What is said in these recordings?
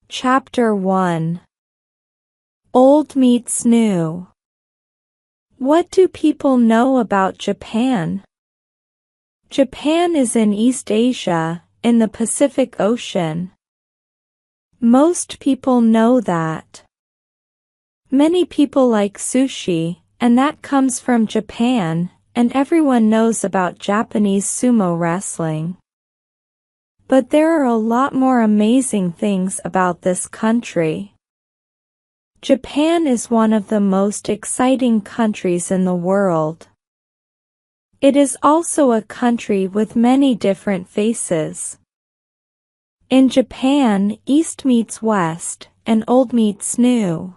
Chapter 1. Old meets new. What do people know about Japan? Japan is in East Asia, in the Pacific Ocean. Most people know that. Many people like sushi, and that comes from Japan, and everyone knows about Japanese sumo wrestling. But there are a lot more amazing things about this country. Japan is one of the most exciting countries in the world. It is also a country with many different faces. In Japan, East meets West, and old meets new.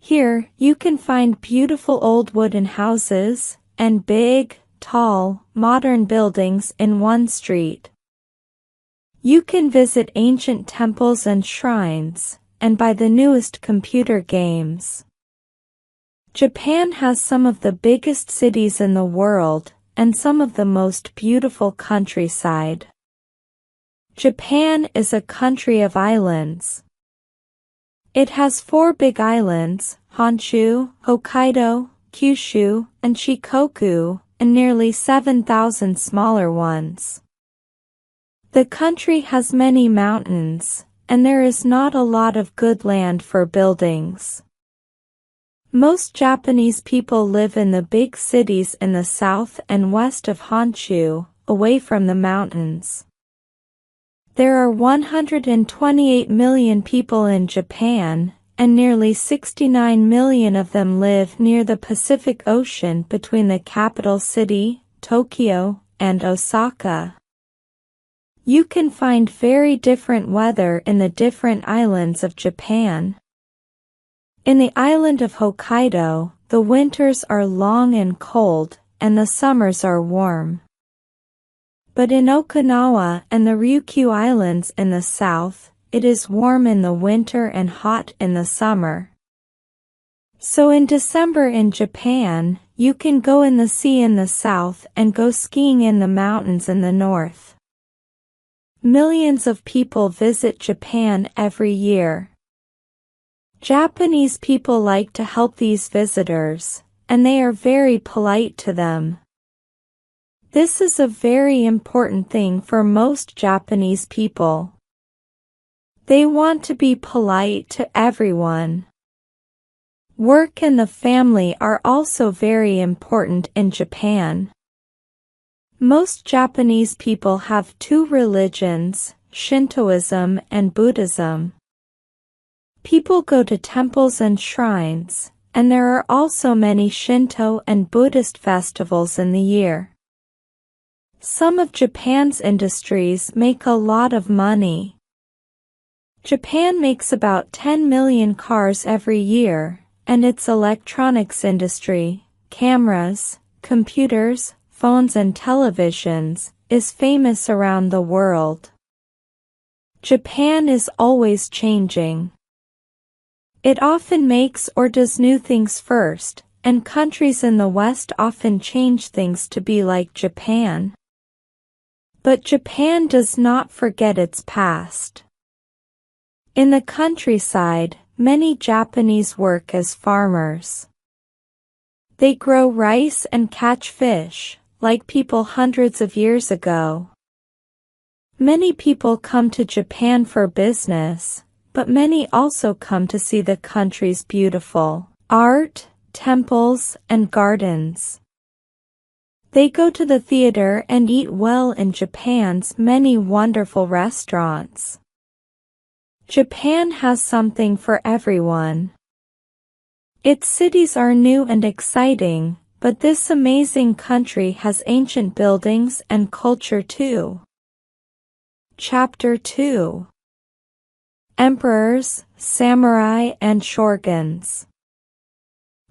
Here, you can find beautiful old wooden houses, and big, tall, modern buildings in one street. You can visit ancient temples and shrines, and buy the newest computer games. Japan has some of the biggest cities in the world, and some of the most beautiful countryside. Japan is a country of islands. It has 4 big islands, Honshu, Hokkaido, Kyushu, and Shikoku, and nearly 7,000 smaller ones. The country has many mountains, and there is not a lot of good land for buildings. Most Japanese people live in the big cities in the south and west of Honshu, away from the mountains. There are 128 million people in Japan, and nearly 69 million of them live near the Pacific Ocean between the capital city, Tokyo, and Osaka. You can find very different weather in the different islands of Japan. In the island of Hokkaido, the winters are long and cold, and the summers are warm. But in Okinawa and the Ryukyu Islands in the south, it is warm in the winter and hot in the summer. So in December in Japan, you can go in the sea in the south and go skiing in the mountains in the north. Millions of people visit Japan every year. Japanese people like to help these visitors, and they are very polite to them. This is a very important thing for most Japanese people. They want to be polite to everyone. Work and the family are also very important in Japan. Most Japanese people have 2 religions, Shintoism and Buddhism. People go to temples and shrines, and there are also many Shinto and Buddhist festivals in the year. Some of Japan's industries make a lot of money. Japan makes about 10 million cars every year, and its electronics industry, cameras, computers, phones and televisions, is famous around the world. Japan is always changing. It often makes or does new things first, and countries in the West often change things to be like Japan. But Japan does not forget its past. In the countryside, many Japanese work as farmers. They grow rice and catch fish, like people hundreds of years ago. Many people come to Japan for business, but many also come to see the country's beautiful art, temples, and gardens. They go to the theater and eat well in Japan's many wonderful restaurants. Japan has something for everyone. Its cities are new and exciting, but this amazing country has ancient buildings and culture too. Chapter 2. Emperors, Samurai and Shoguns.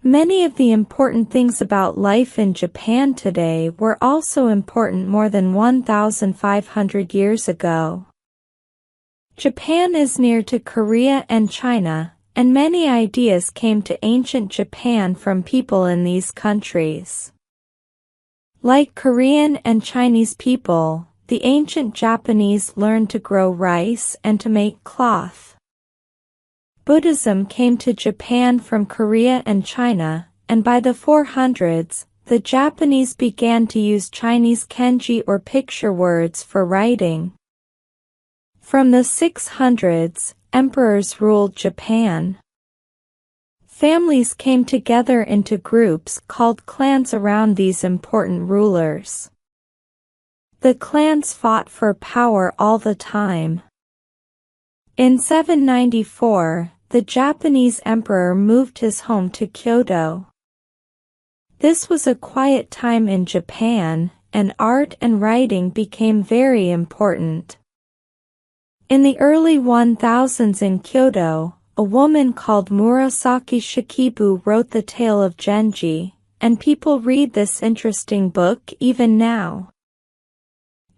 Many of the important things about life in Japan today were also important more than 1,500 years ago. Japan is near to Korea and China, and many ideas came to ancient Japan from people in these countries. Like Korean and Chinese people, the ancient Japanese learned to grow rice and to make cloth. Buddhism came to Japan from Korea and China, and by the 400s, the Japanese began to use Chinese kanji or picture words for writing. From the 600s, emperors ruled Japan. Families came together into groups called clans around these important rulers. The clans fought for power all the time. In 794, the Japanese emperor moved his home to Kyoto. This was a quiet time in Japan, and art and writing became very important. In the early 1000s in Kyoto, a woman called Murasaki Shikibu wrote the tale of Genji, and people read this interesting book even now.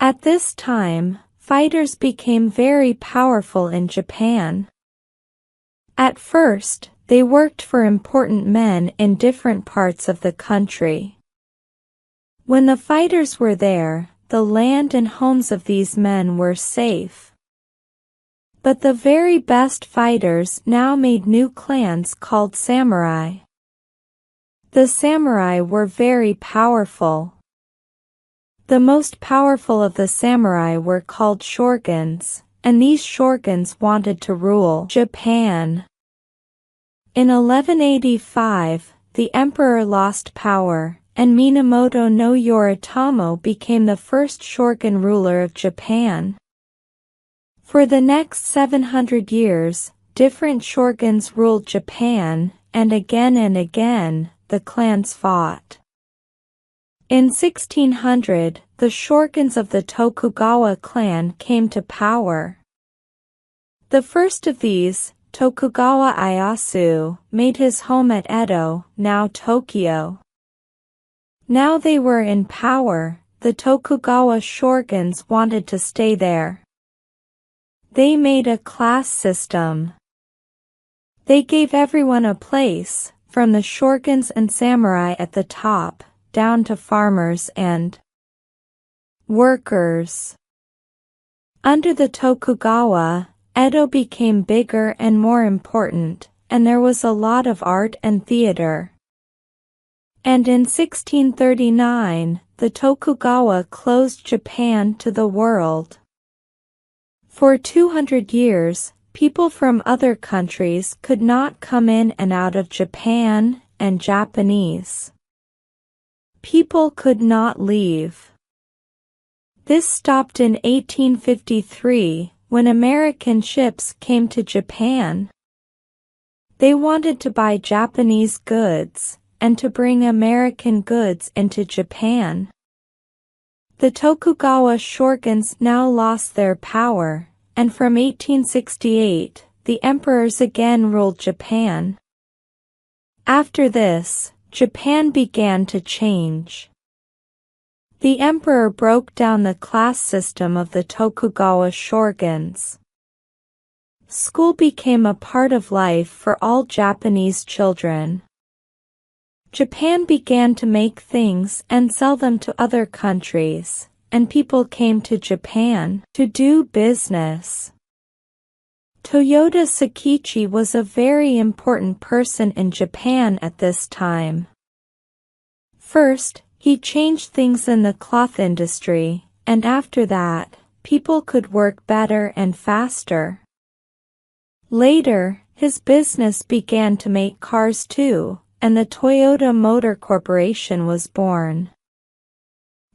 At this time, fighters became very powerful in Japan. At first, they worked for important men in different parts of the country. When the fighters were there, the land and homes of these men were safe. But the very best fighters now made new clans called samurai. The samurai were very powerful. The most powerful of the samurai were called shoguns, and these shoguns wanted to rule Japan. In 1185, the emperor lost power, and Minamoto no Yoritomo became the first shogun ruler of Japan. For the next 700 years, different shoguns ruled Japan, and again, the clans fought. In 1600, the shoguns of the Tokugawa clan came to power. The first of these, Tokugawa Ieyasu, made his home at Edo, now Tokyo. Now they were in power, the Tokugawa shoguns wanted to stay there. They made a class system. They gave everyone a place, from the shoguns and samurai at the top, down to farmers and workers. Under the Tokugawa, Edo became bigger and more important, and there was a lot of art and theater. And in 1639, the Tokugawa closed Japan to the world. For 200 years, people from other countries could not come in and out of Japan, and Japanese people could not leave. This stopped in 1853, when American ships came to Japan. They wanted to buy Japanese goods, and to bring American goods into Japan. The Tokugawa shoguns now lost their power, and from 1868, the emperors again ruled Japan. After this, Japan began to change. The emperor broke down the class system of the Tokugawa shoguns. School became a part of life for all Japanese children. Japan began to make things and sell them to other countries, and people came to Japan to do business. Toyoda Sakichi was a very important person in Japan at this time. First, he changed things in the cloth industry, and after that, people could work better and faster. Later, his business began to make cars too, and the Toyota Motor Corporation was born.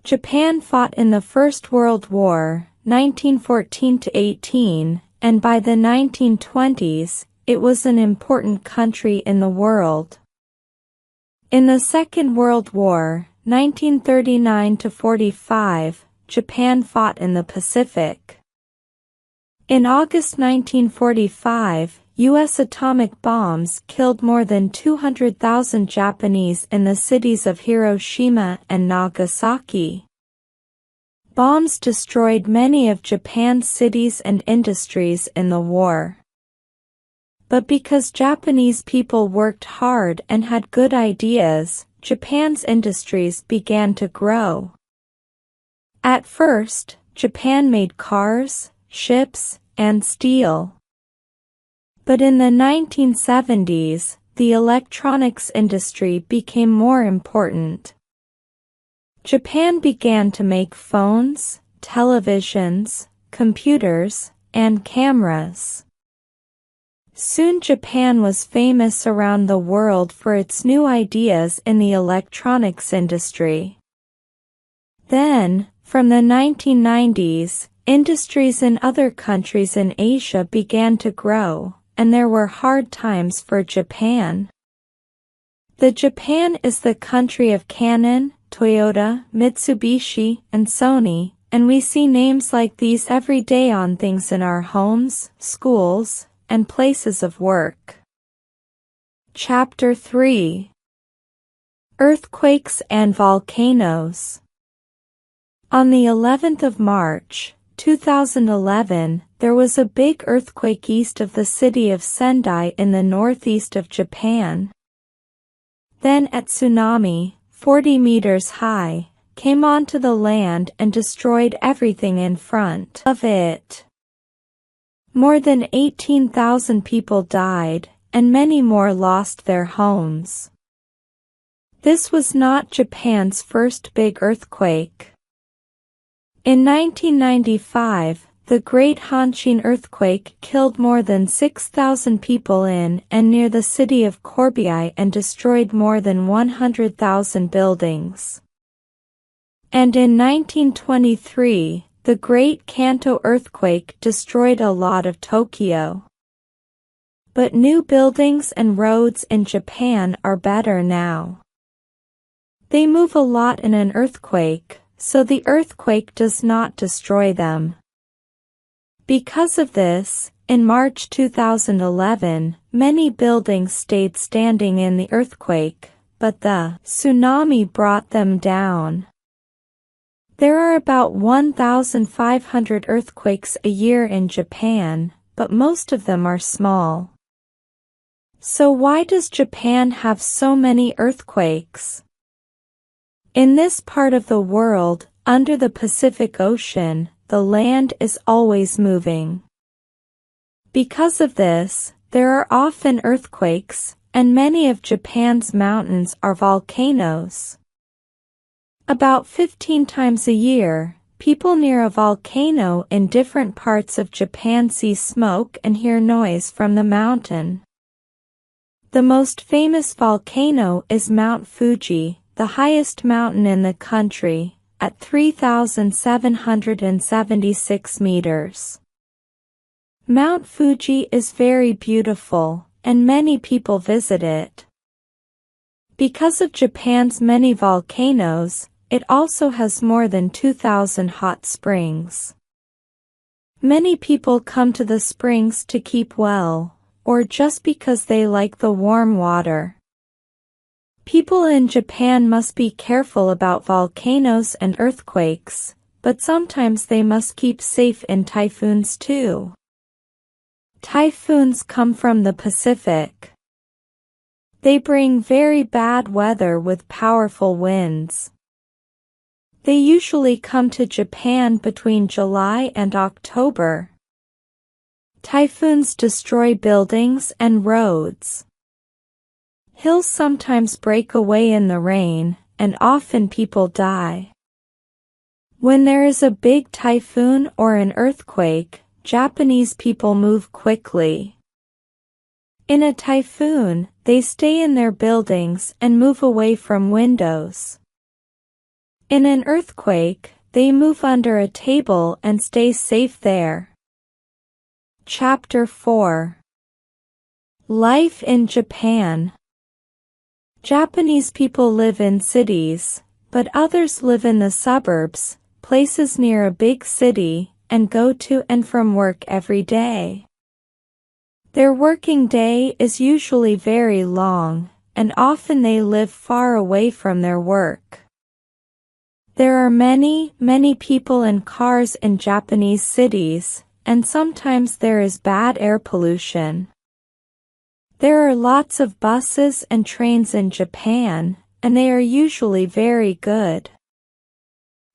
Japan fought in the First World War, 1914–18, and by the 1920s, it was an important country in the world. In the Second World War, 1939–45, Japan fought in the Pacific. In August 1945, U.S. atomic bombs killed more than 200,000 Japanese in the cities of Hiroshima and Nagasaki. Bombs destroyed many of Japan's cities and industries in the war. But because Japanese people worked hard and had good ideas, Japan's industries began to grow. At first, Japan made cars, ships, and steel. But in the 1970s, the electronics industry became more important. Japan began to make phones, televisions, computers, and cameras. Soon Japan was famous around the world for its new ideas in the electronics industry. Then, from the 1990s, industries in other countries in Asia began to grow, and there were hard times for Japan. Japan is the country of Canon, Toyota, Mitsubishi, and Sony, and we see names like these every day on things in our homes, schools, and places of work. Chapter 3. Earthquakes and Volcanoes. On the 11th of March, 2011, there was a big earthquake east of the city of Sendai in the northeast of Japan. Then a tsunami, 40 meters high, came onto the land and destroyed everything in front of it. More than 18,000 people died, and many more lost their homes. This was not Japan's first big earthquake. In 1995, the Great Hanshin earthquake killed more than 6,000 people in and near the city of Kobe and destroyed more than 100,000 buildings. And in 1923, the Great Kanto earthquake destroyed a lot of Tokyo. But new buildings and roads in Japan are better now. They move a lot in an earthquake, so the earthquake does not destroy them. Because of this, in March 2011, many buildings stayed standing in the earthquake, but the tsunami brought them down. There are about 1,500 earthquakes a year in Japan, but most of them are small. So why does Japan have so many earthquakes? In this part of the world, under the Pacific Ocean, the land is always moving. Because of this, there are often earthquakes, and many of Japan's mountains are volcanoes. About 15 times a year, people near a volcano in different parts of Japan see smoke and hear noise from the mountain. The most famous volcano is Mount Fuji, the highest mountain in the country, at 3,776 meters. Mount Fuji is very beautiful, and many people visit it. Because of Japan's many volcanoes, it also has more than 2,000 hot springs. Many people come to the springs to keep well, or just because they like the warm water. People in Japan must be careful about volcanoes and earthquakes, but sometimes they must keep safe in typhoons too. Typhoons come from the Pacific. They bring very bad weather with powerful winds. They usually come to Japan between July and October. Typhoons destroy buildings and roads. Hills sometimes break away in the rain, and often people die. When there is a big typhoon or an earthquake, Japanese people move quickly. In a typhoon, they stay in their buildings and move away from windows. In an earthquake, they move under a table and stay safe there. Chapter 4. Life in Japan. Japanese people live in cities, but others live in the suburbs, places near a big city, and go to and from work every day. Their working day is usually very long, and often they live far away from their work. There are many people and cars in Japanese cities, and sometimes there is bad air pollution. There are lots of buses and trains in Japan, and they are usually very good.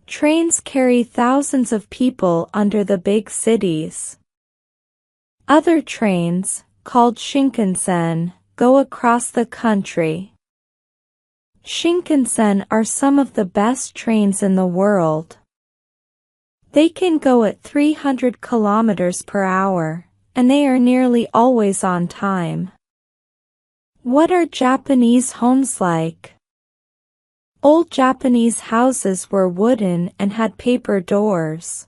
Trains carry thousands of people under the big cities. Other trains, called Shinkansen, go across the country. Shinkansen are some of the best trains in the world. They can go at 300 kilometers per hour, and they are nearly always on time. What are Japanese homes like? Old Japanese houses were wooden and had paper doors.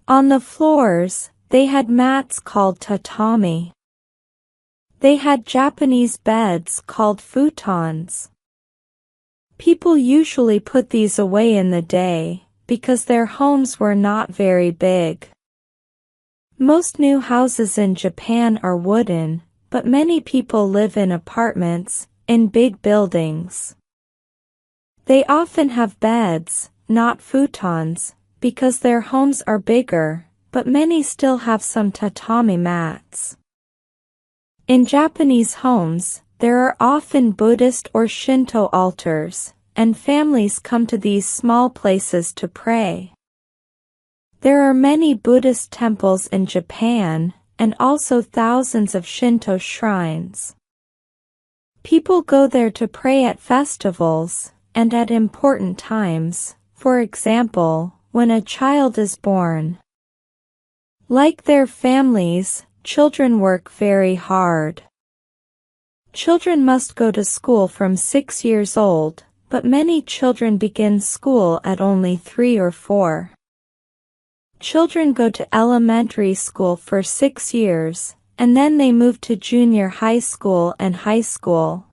On the floors, they had mats called tatami. They had Japanese beds called futons. People usually put these away in the day, because their homes were not very big. Most new houses in Japan are wooden, but many people live in apartments, in big buildings. They often have beds, not futons, because their homes are bigger, but many still have some tatami mats. In Japanese homes, there are often Buddhist or Shinto altars, and families come to these small places to pray. There are many Buddhist temples in Japan, and also thousands of Shinto shrines. People go there to pray at festivals, and at important times, for example, when a child is born. Like their families, children work very hard. Children must go to school from 6 years old, but many children begin school at only 3 or 4. Children go to elementary school for 6 years, and then they move to junior high school and high school.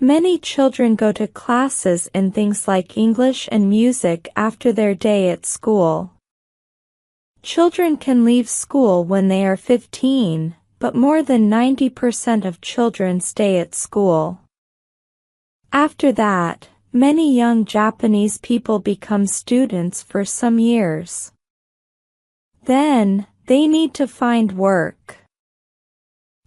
Many children go to classes in things like English and music after their day at school. Children can leave school when they are 15, but more than 90% of children stay at school. After that, many young Japanese people become students for some years. Then, they need to find work.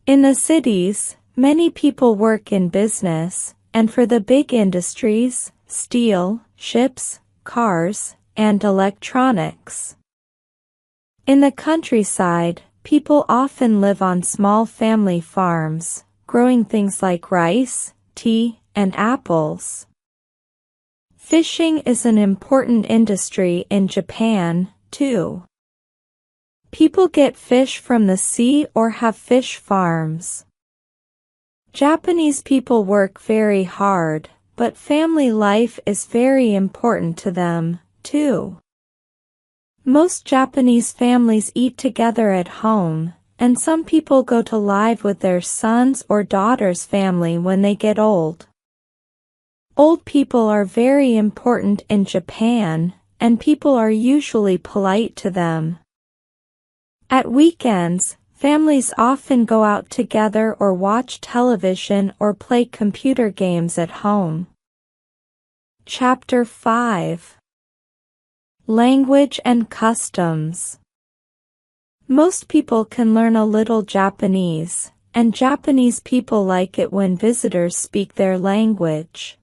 In the cities, many people work in business, and for the big industries, steel, ships, cars, and electronics. In the countryside, people often live on small family farms, growing things like rice, tea, and apples. Fishing is an important industry in Japan, too. People get fish from the sea or have fish farms. Japanese people work very hard, but family life is very important to them, too. Most Japanese families eat together at home, and some people go to live with their sons' or daughters' family when they get old. Old people are very important in Japan, and people are usually polite to them. At weekends, families often go out together or watch television or play computer games at home. Chapter 5. Language and Customs. Most people can learn a little Japanese, and Japanese people like it when visitors speak their language.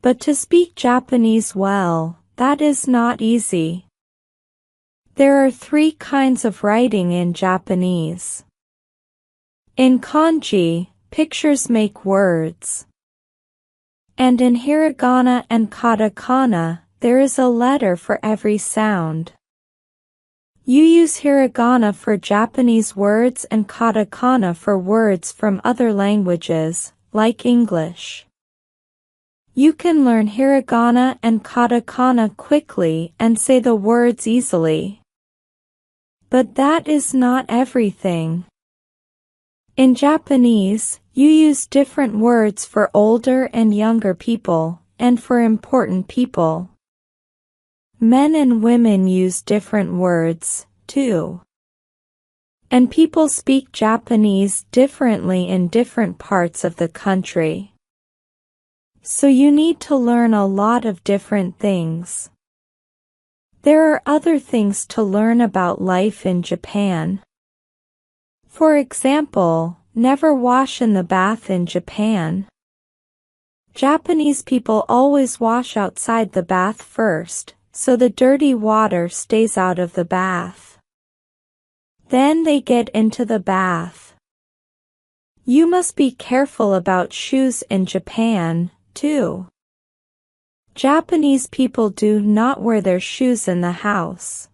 But to speak Japanese well, that is not easy. There are 3 kinds of writing in Japanese. In kanji, pictures make words. And in hiragana and katakana, there is a letter for every sound. You use hiragana for Japanese words and katakana for words from other languages, like English. You can learn hiragana and katakana quickly and say the words easily. But that is not everything. In Japanese, you use different words for older and younger people, and for important people. Men and women use different words, too. And people speak Japanese differently in different parts of the country. So you need to learn a lot of different things. There are other things to learn about life in Japan. For example, never wash in the bath in Japan. Japanese people always wash outside the bath first, so the dirty water stays out of the bath. Then they get into the bath. You must be careful about shoes in Japan, too. Japanese people do not wear their shoes in the house.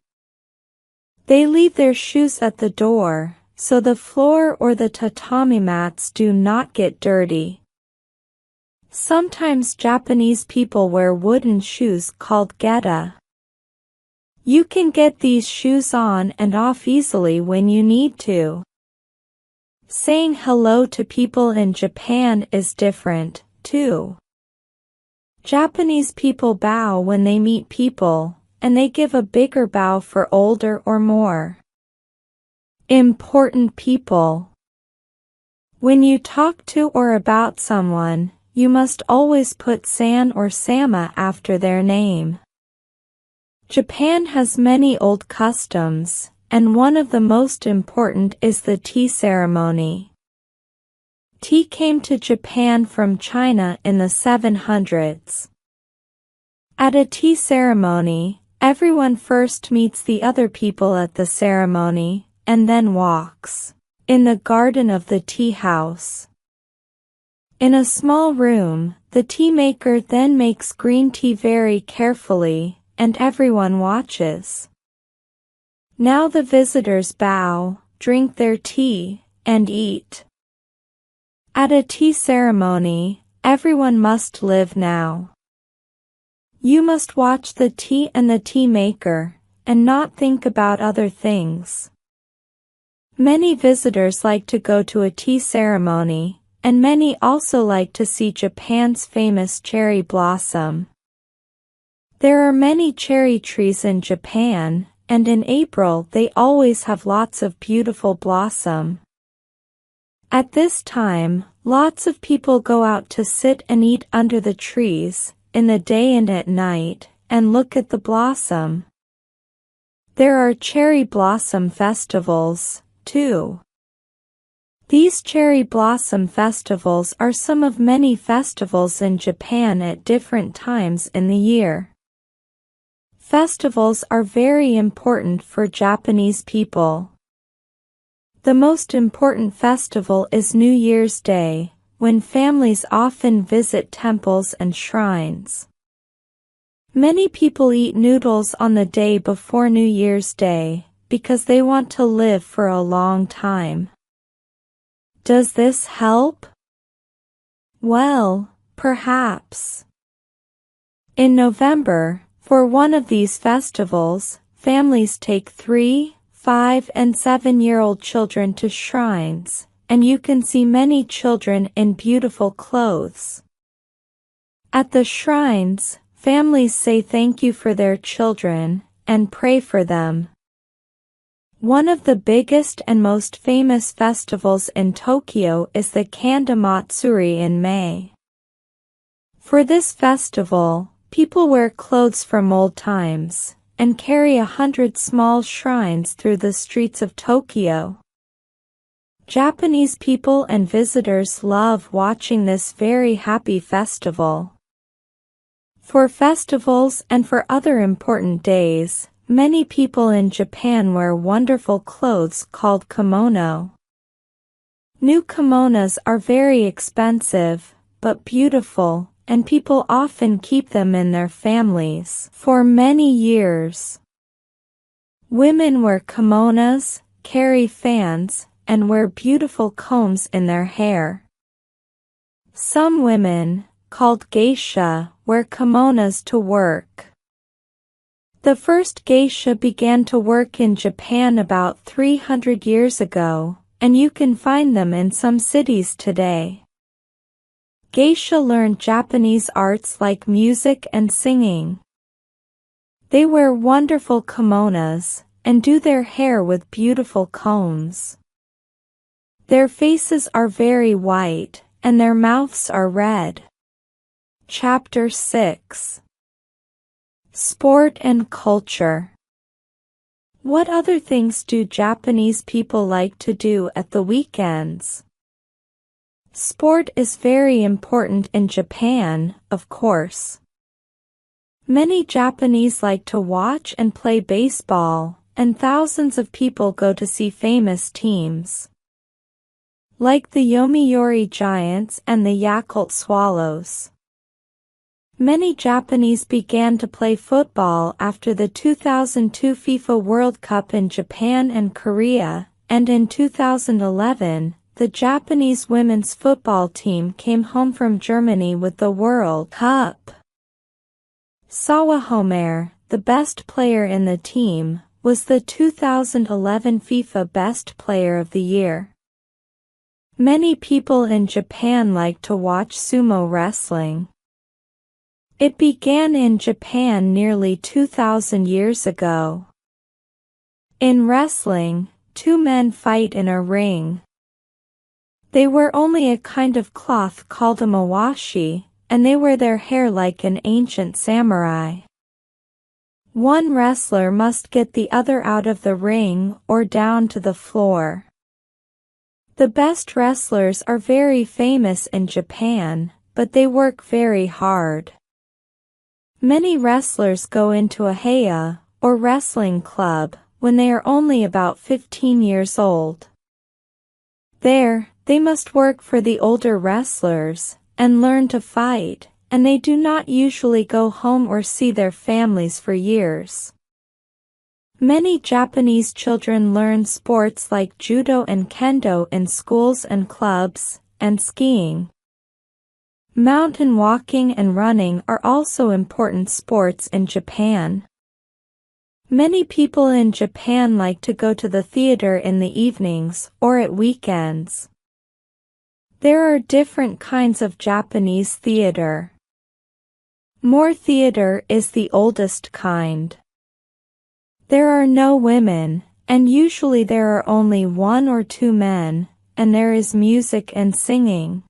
They leave their shoes at the door, so the floor or the tatami mats do not get dirty. Sometimes Japanese people wear wooden shoes called geta. You can get these shoes on and off easily when you need to. Saying hello to people in Japan is different, too. Japanese people bow when they meet people, and they give a bigger bow for older or more important people. When you talk to or about someone, you must always put san or sama after their name. Japan has many old customs, and one of the most important is the tea ceremony. Tea came to Japan from China in the 700s. At a tea ceremony, everyone first meets the other people at the ceremony, and then walks in the garden of the tea house. In a small room, the tea maker then makes green tea very carefully, and everyone watches. Now the visitors bow, drink their tea, and eat. At a tea ceremony, everyone must live now. You must watch the tea and the tea maker, and not think about other things. Many visitors like to go to a tea ceremony, and many also like to see Japan's famous cherry blossom. There are many cherry trees in Japan, and in April they always have lots of beautiful blossom. At this time, lots of people go out to sit and eat under the trees, in the day and at night, and look at the blossom. There are cherry blossom festivals, too. These cherry blossom festivals are some of many festivals in Japan at different times in the year. Festivals are very important for Japanese people. The most important festival is New Year's Day, when families often visit temples and shrines. Many people eat noodles on the day before New Year's Day, because they want to live for a long time. Does this help? Well, perhaps. In November, for one of these festivals, families take 3, 5 and 7-year-old children to shrines, and you can see many children in beautiful clothes. At the shrines, families say thank you for their children, and pray for them. One of the biggest and most famous festivals in Tokyo is the Kanda Matsuri in May. For this festival, people wear clothes from old times, and carry 100 small shrines through the streets of Tokyo. Japanese people and visitors love watching this very happy festival. For festivals and for other important days, many people in Japan wear wonderful clothes called kimono. New kimonos are very expensive, but beautiful, and people often keep them in their families for many years. Women wear kimonos, carry fans, and wear beautiful combs in their hair. Some women, called geisha, wear kimonos to work. The first geisha began to work in Japan about 300 years ago, and you can find them in some cities today. Geisha learned Japanese arts like music and singing. They wear wonderful kimonos, and do their hair with beautiful combs. Their faces are very white, and their mouths are red. Chapter 6. Sport and Culture. What other things do Japanese people like to do at the weekends? Sport is very important in Japan, of course. Many Japanese like to watch and play baseball, and thousands of people go to see famous teams, like the Yomiuri Giants and the Yakult Swallows. Many Japanese began to play football after the 2002 FIFA World Cup in Japan and Korea, and in 2011, the Japanese women's football team came home from Germany with the World Cup. Sawahomer, the best player in the team, was the 2011 FIFA Best Player of the Year. Many people in Japan like to watch sumo wrestling. It began in Japan nearly 2,000 years ago. In wrestling, two men fight in a ring. They wear only a kind of cloth called a mawashi, and they wear their hair like an ancient samurai. One wrestler must get the other out of the ring or down to the floor. The best wrestlers are very famous in Japan, but they work very hard. Many wrestlers go into a heiya, or wrestling club, when they are only about 15 years old. There, they must work for the older wrestlers, and learn to fight, and they do not usually go home or see their families for years. Many Japanese children learn sports like judo and kendo in schools and clubs, and skiing. Mountain walking and running are also important sports in Japan. Many people in Japan like to go to the theater in the evenings or at weekends. There are different kinds of Japanese theater. More theater is the oldest kind. There are no women, and usually there are only one or two men, and there is music and singing.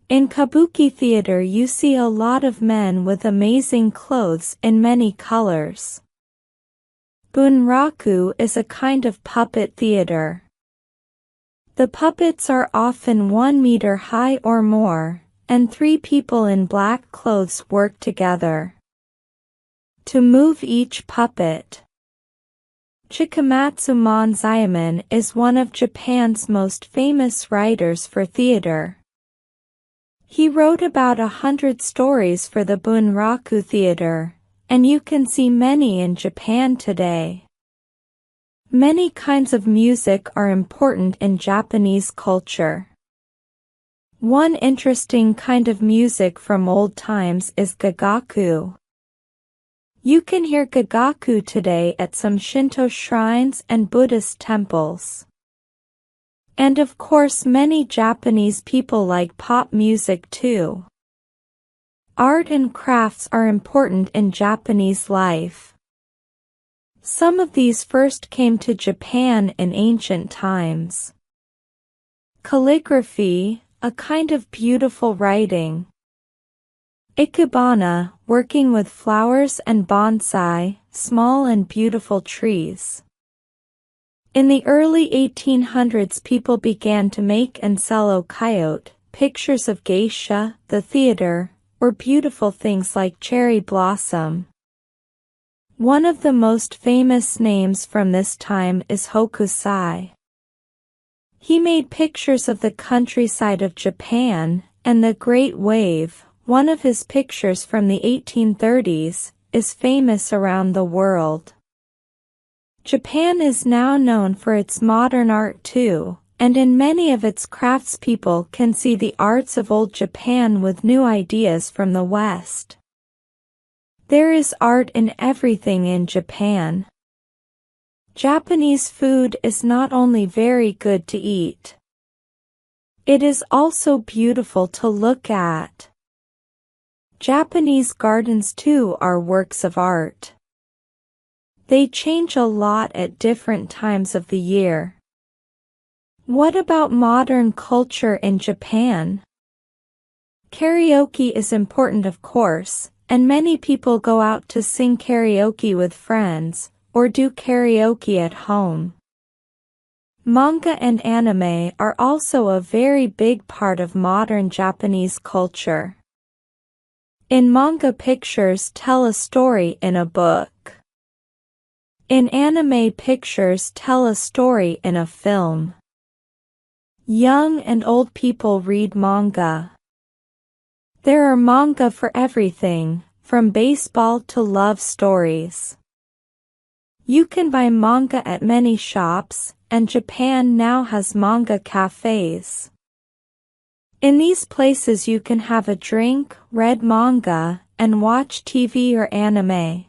In kabuki theater you see a lot of men with amazing clothes in many colors. Bunraku is a kind of puppet theater. The puppets are often 1 meter high or more, and 3 people in black clothes work together to move each puppet. Chikamatsu Manzaemon is one of Japan's most famous writers for theater. He wrote about 100 stories for the Bunraku theater, and you can see many in Japan today. Many kinds of music are important in Japanese culture. One interesting kind of music from old times is gagaku. You can hear gagaku today at some Shinto shrines and Buddhist temples. And of course many Japanese people like pop music too. Art and crafts are important in Japanese life. Some of these first came to Japan in ancient times. Calligraphy, a kind of beautiful writing. Ikebana, working with flowers, and bonsai, small and beautiful trees. In the early 1800s people began to make and sell ukiyo-e, pictures of geisha, the theater, or beautiful things like cherry blossom. One of the most famous names from this time is Hokusai. He made pictures of the countryside of Japan, and the Great Wave. One of his pictures from the 1830s, is famous around the world. Japan is now known for its modern art too, and in many of its crafts people can see the arts of old Japan with new ideas from the West. There is art in everything in Japan. Japanese food is not only very good to eat. It is also beautiful to look at. Japanese gardens too are works of art. They change a lot at different times of the year. What about modern culture in Japan? Karaoke is important, of course, and many people go out to sing karaoke with friends, or do karaoke at home. Manga and anime are also a very big part of modern Japanese culture. In manga, pictures tell a story in a book. In anime, pictures tell a story in a film. Young and old people read manga. There are manga for everything, from baseball to love stories. You can buy manga at many shops, and Japan now has manga cafes. In these places you can have a drink, read manga, and watch TV or anime.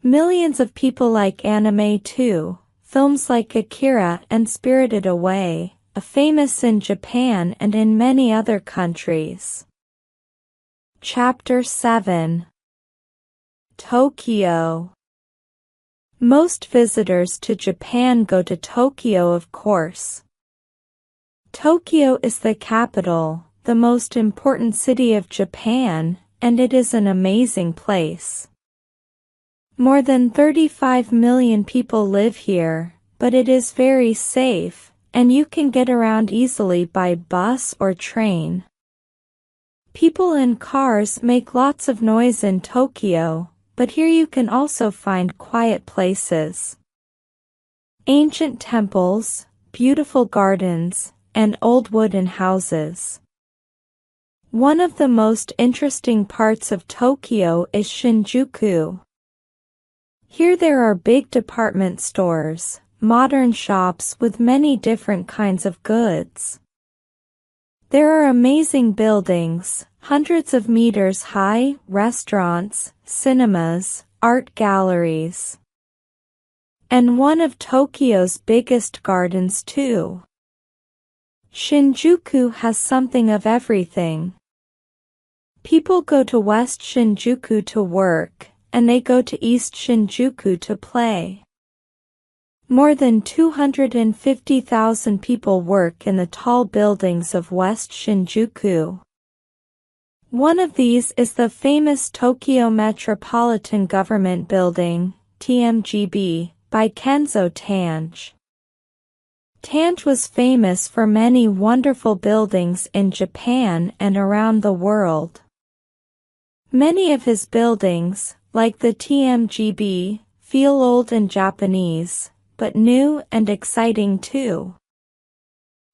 Millions of people like anime too. Films like Akira and Spirited Away are famous in Japan and in many other countries. Chapter 7. Tokyo. Most visitors to Japan go to Tokyo, of course. Tokyo is the capital, the most important city of Japan, and it is an amazing place. More than 35 million people live here, but it is very safe, and you can get around easily by bus or train. People in cars make lots of noise in Tokyo, but here you can also find quiet places. Ancient temples, beautiful gardens, and old wooden houses. One of the most interesting parts of Tokyo is Shinjuku. Here there are big department stores, modern shops with many different kinds of goods. There are amazing buildings, hundreds of meters high, restaurants, cinemas, art galleries. And one of Tokyo's biggest gardens too. Shinjuku has something of everything. People go to West Shinjuku to work, and they go to East Shinjuku to play. More than 250,000 people work in the tall buildings of West Shinjuku. One of these is the famous Tokyo Metropolitan Government Building, TMGB, by Kenzo Tange. Tange was famous for many wonderful buildings in Japan and around the world. Many of his buildings, like the TMGB, feel old and Japanese, but new and exciting too.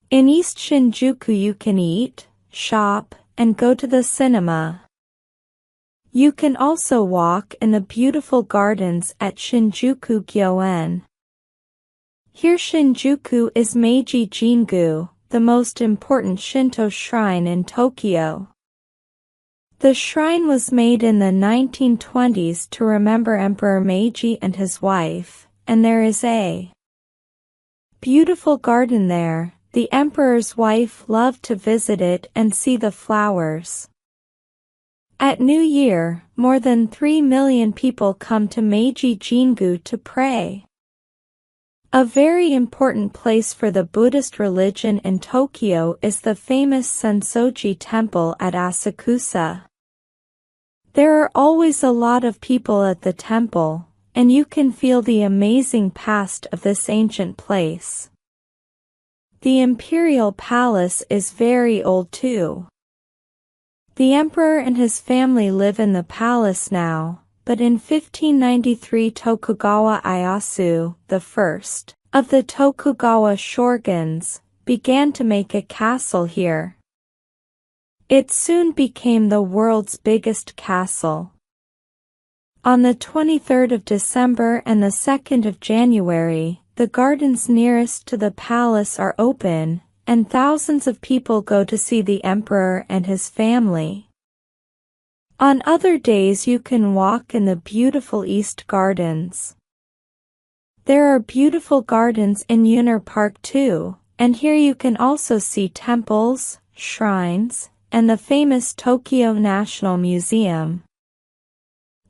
In East Shinjuku you can eat, shop, and go to the cinema. You can also walk in the beautiful gardens at Shinjuku Gyoen. Here Shinjuku is Meiji Jingu, the most important Shinto shrine in Tokyo. The shrine was made in the 1920s to remember Emperor Meiji and his wife, and there is a beautiful garden there. The emperor's wife loved to visit it and see the flowers. At New Year, more than 3 million people come to Meiji Jingu to pray. A very important place for the Buddhist religion in Tokyo is the famous Sensoji Temple at Asakusa. There are always a lot of people at the temple, and you can feel the amazing past of this ancient place. The imperial palace is very old too. The emperor and his family live in the palace now, but in 1593 Tokugawa Ieyasu, the first of the Tokugawa shoguns, began to make a castle here. It soon became the world's biggest castle. On the 23rd of December and the 2nd of January, the gardens nearest to the palace are open, and thousands of people go to see the emperor and his family. On other days you can walk in the beautiful East Gardens. There are beautiful gardens in Yuner Park too, and here you can also see temples, shrines, and the famous Tokyo National Museum.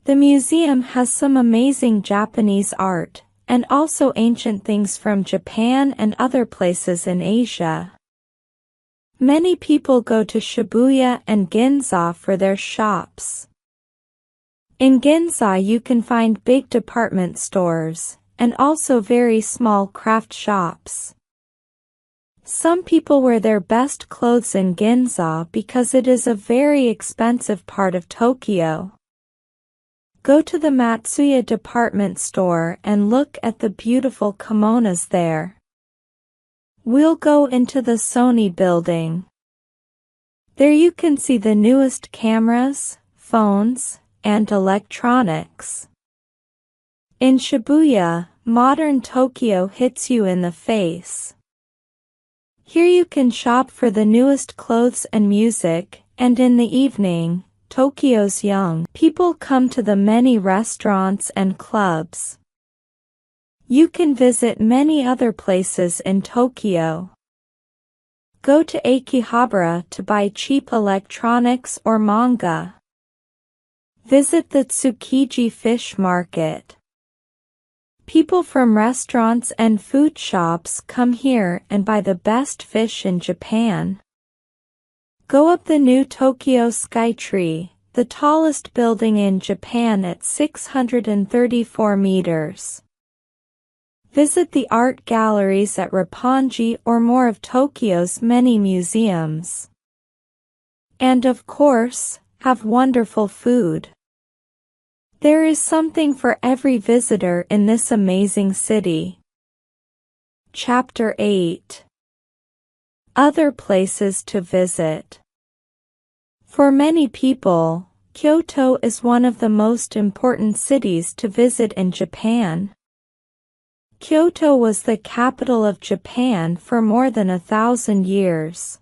The museum has some amazing Japanese art, and also ancient things from Japan and other places in Asia. Many people go to Shibuya and Ginza for their shops. In Ginza you can find big department stores, and also very small craft shops. Some people wear their best clothes in Ginza because it is a very expensive part of Tokyo. Go to the Matsuya department store and look at the beautiful kimonos there. We'll go into the Sony building. There you can see the newest cameras, phones, and electronics. In Shibuya, modern Tokyo hits you in the face. Here you can shop for the newest clothes and music, and in the evening, Tokyo's young people come to the many restaurants and clubs. You can visit many other places in Tokyo. Go to Akihabara to buy cheap electronics or manga. Visit the Tsukiji fish market. People from restaurants and food shops come here and buy the best fish in Japan. Go up the new Tokyo Skytree, the tallest building in Japan at 634 meters. Visit the art galleries at Roppongi or more of Tokyo's many museums. And of course, have wonderful food. There is something for every visitor in this amazing city. Chapter 8. Other places to visit. For many people, Kyoto is one of the most important cities to visit in Japan. Kyoto was the capital of Japan for more than 1,000 years.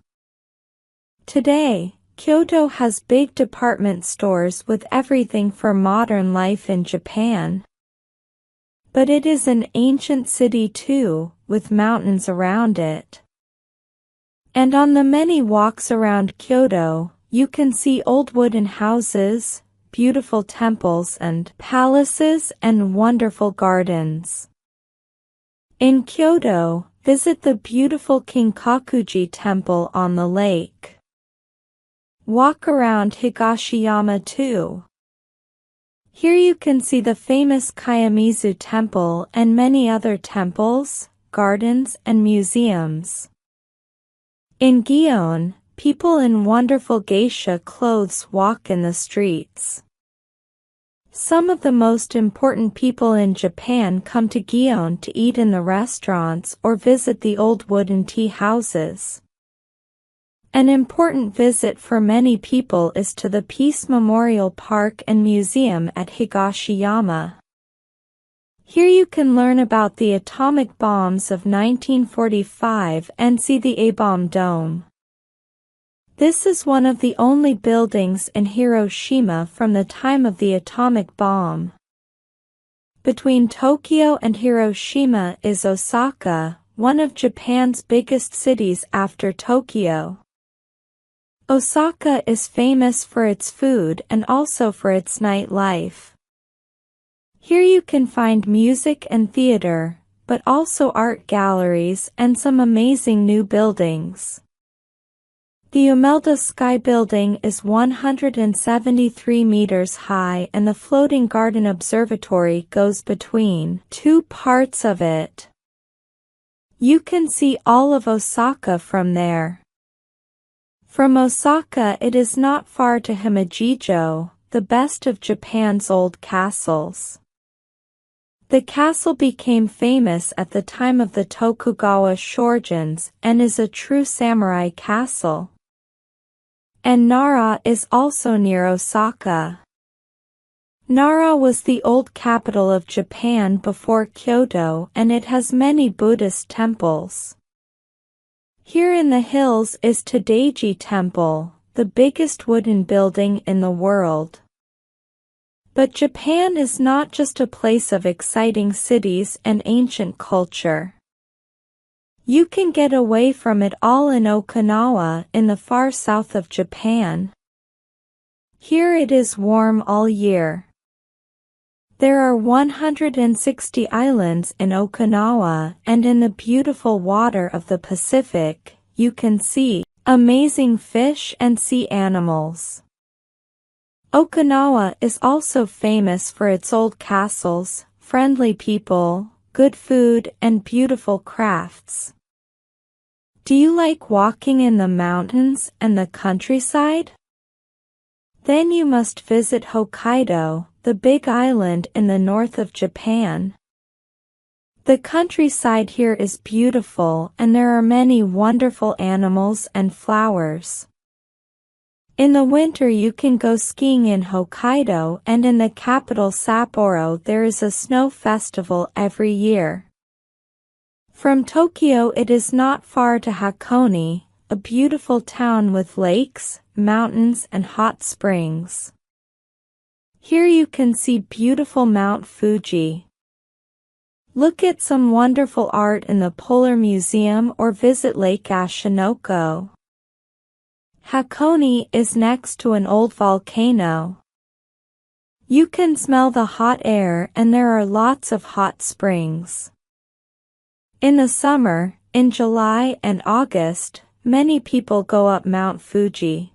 Today, Kyoto has big department stores with everything for modern life in Japan. But it is an ancient city too, with mountains around it. And on the many walks around Kyoto, you can see old wooden houses, beautiful temples and palaces and wonderful gardens. In Kyoto, visit the beautiful Kinkakuji Temple on the lake. Walk around Higashiyama too. Here you can see the famous Kiyomizu Temple and many other temples, gardens and museums. In Gion, people in wonderful geisha clothes walk in the streets. Some of the most important people in Japan come to Gion to eat in the restaurants or visit the old wooden tea houses. An important visit for many people is to the Peace Memorial Park and Museum at Higashiyama. Here you can learn about the atomic bombs of 1945 and see the A-bomb dome. This is one of the only buildings in Hiroshima from the time of the atomic bomb. Between Tokyo and Hiroshima is Osaka, one of Japan's biggest cities after Tokyo. Osaka is famous for its food and also for its nightlife. Here you can find music and theater, but also art galleries and some amazing new buildings. The Umelda Sky Building is 173 meters high and the floating garden observatory goes between two parts of it. You can see all of Osaka from there. From Osaka it is not far to Himejijo, the best of Japan's old castles. The castle became famous at the time of the Tokugawa Shogunats and is a true samurai castle. And Nara is also near Osaka. Nara was the old capital of Japan before Kyoto and it has many Buddhist temples. Here in the hills is Todaiji Temple, the biggest wooden building in the world. But Japan is not just a place of exciting cities and ancient culture. You can get away from it all in Okinawa in the far south of Japan. Here it is warm all year. There are 160 islands in Okinawa and in the beautiful water of the Pacific, you can see amazing fish and sea animals. Okinawa is also famous for its old castles, friendly people, good food and beautiful crafts. Do you like walking in the mountains and the countryside? Then you must visit Hokkaido, the big island in the north of Japan. The countryside here is beautiful and there are many wonderful animals and flowers. In the winter you can go skiing in Hokkaido, and in the capital Sapporo there is a snow festival every year. From Tokyo it is not far to Hakone, a beautiful town with lakes, mountains and hot springs. Here you can see beautiful Mount Fuji. Look at some wonderful art in the Polar Museum or visit Lake Ashinoko. Hakone is next to an old volcano. You can smell the hot air and there are lots of hot springs. In the summer, in July and August, many people go up Mount Fuji.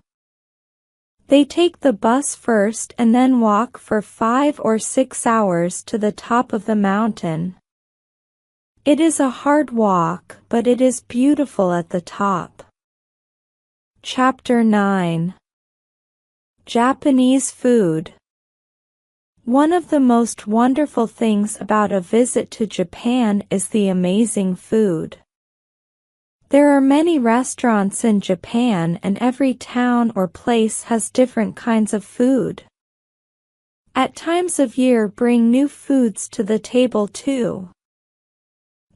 They take the bus first and then walk for 5 or 6 hours to the top of the mountain. It is a hard walk, but it is beautiful at the top. Chapter 9. Japanese food. One of the most wonderful things about a visit to Japan is the amazing food. There are many restaurants in Japan and every town or place has different kinds of food. At times of year bring new foods to the table too.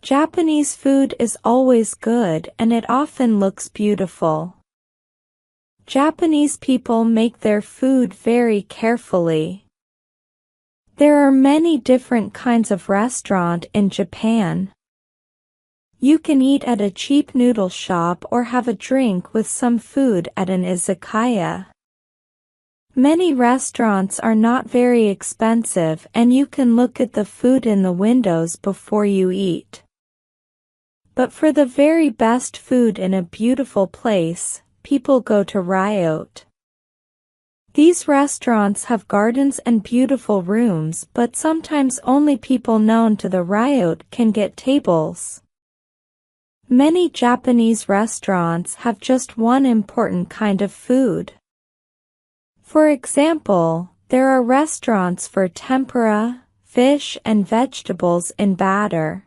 Japanese food is always good and it often looks beautiful. Japanese people make their food very carefully. There are many different kinds of restaurant in Japan. You can eat at a cheap noodle shop or have a drink with some food at an izakaya. Many restaurants are not very expensive and you can look at the food in the windows before you eat. But for the very best food in a beautiful place, people go to Ryot. These restaurants have gardens and beautiful rooms, but sometimes only people known to the Ryot can get tables. Many Japanese restaurants have just one important kind of food. For example, there are restaurants for tempura, fish and vegetables in batter.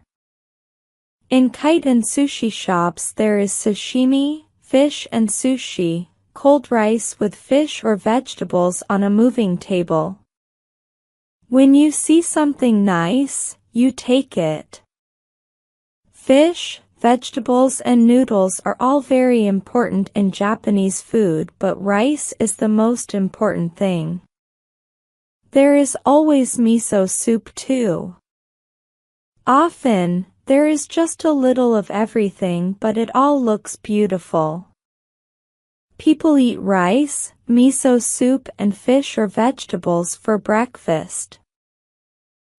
In kaiten sushi shops there is sashimi, fish and sushi, cold rice with fish or vegetables on a moving table. When you see something nice, you take it. Fish, vegetables and noodles are all very important in Japanese food, but rice is the most important thing. There is always miso soup too. Often, there is just a little of everything, but it all looks beautiful. People eat rice, miso soup and fish or vegetables for breakfast.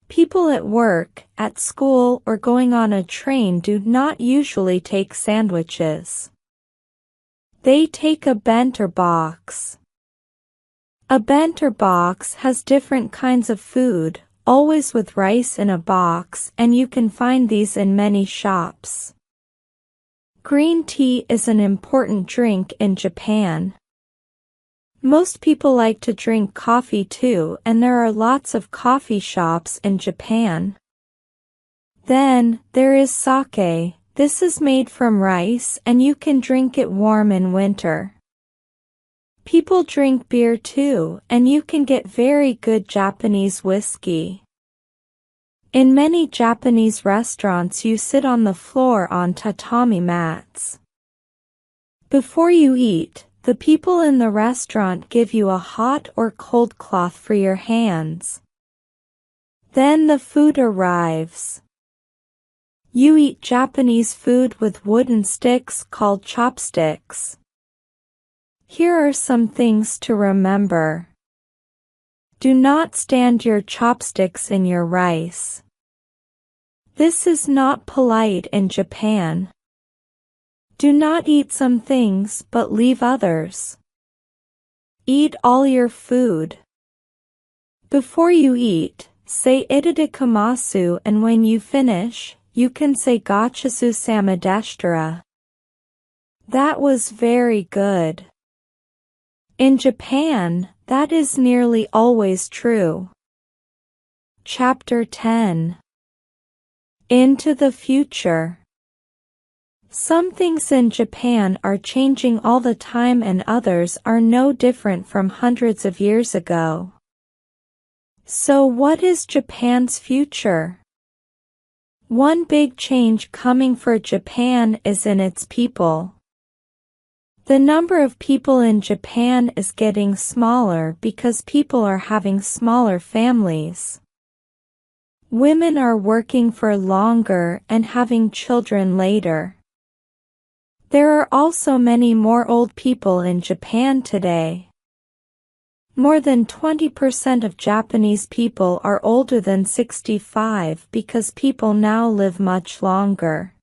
People at work, at school or going on a train do not usually take sandwiches. They take a bento box. A bento box has different kinds of food, always with rice in a box, and you can find these in many shops. Green tea is an important drink in Japan. Most people like to drink coffee too, and there are lots of coffee shops in Japan. Then, there is sake. This is made from rice and you can drink it warm in winter. People drink beer too, and you can get very good Japanese whiskey. In many Japanese restaurants you sit on the floor on tatami mats. Before you eat, the people in the restaurant give you a hot or cold cloth for your hands. Then the food arrives. You eat Japanese food with wooden sticks called chopsticks. Here are some things to remember. Do not stand your chopsticks in your rice. This is not polite in Japan. Do not eat some things but leave others. Eat all your food. Before you eat, say itadakamasu, and when you finish, you can say gachasu samadeshitara. That was very good. In Japan, that is nearly always true. Chapter 10. Into the future. Some things in Japan are changing all the time and others are no different from hundreds of years ago. So what is Japan's future? One big change coming for Japan is in its people. The number of people in Japan is getting smaller because people are having smaller families. Women are working for longer and having children later. There are also many more old people in Japan today. More than 20% of Japanese people are older than 65 because people now live much longer.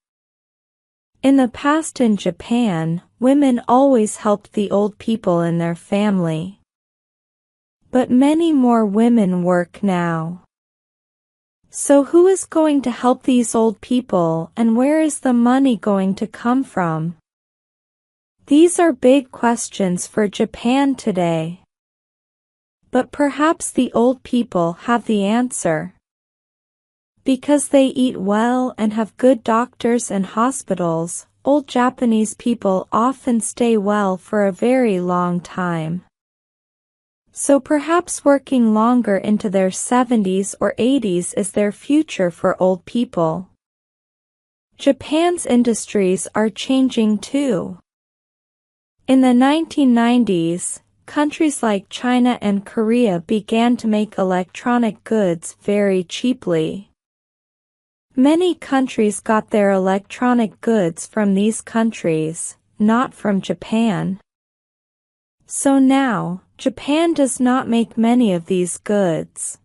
In the past in Japan, women always helped the old people in their family. But many more women work now. So who is going to help these old people, and where is the money going to come from? These are big questions for Japan today. But perhaps the old people have the answer. Because they eat well and have good doctors and hospitals, old Japanese people often stay well for a very long time. So perhaps working longer into their 70s or 80s is their future for old people. Japan's industries are changing too. In the 1990s, countries like China and Korea began to make electronic goods very cheaply. Many countries got their electronic goods from these countries, not from Japan. So now, Japan does not make many of these goods.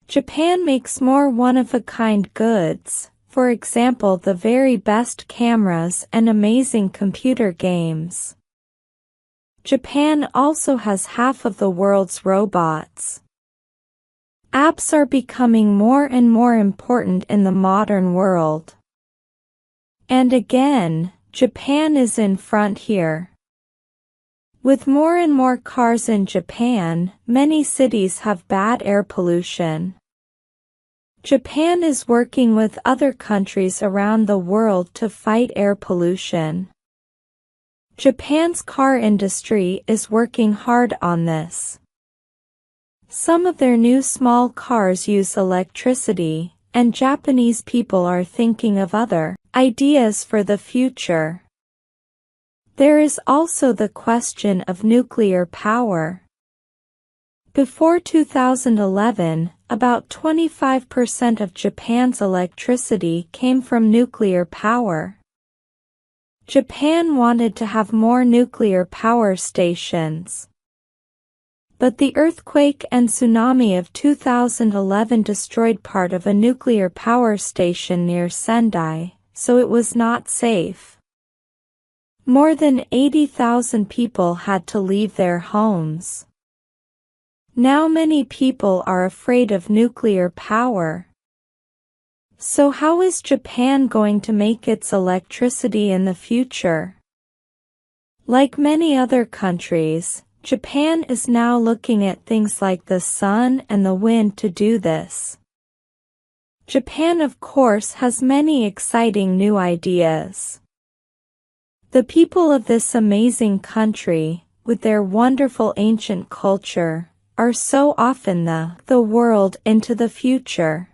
Japan makes more one-of-a-kind goods, for example the very best cameras and amazing computer games. Japan also has half of the world's robots. Apps are becoming more and more important in the modern world. And again, Japan is in front here. With more and more cars in Japan, many cities have bad air pollution. Japan is working with other countries around the world to fight air pollution. Japan's car industry is working hard on this. Some of their new small cars use electricity, and Japanese people are thinking of other ideas for the future. There is also the question of nuclear power. Before 2011, about 25% of Japan's electricity came from nuclear power. Japan wanted to have more nuclear power stations. But the earthquake and tsunami of 2011 destroyed part of a nuclear power station near Sendai, so it was not safe. More than 80,000 people had to leave their homes. Now many people are afraid of nuclear power. So how is Japan going to make its electricity in the future? Like many other countries, Japan is now looking at things like the sun and the wind to do this. Japan, of course, has many exciting new ideas. The people of this amazing country, with their wonderful ancient culture, are so often the world into the future.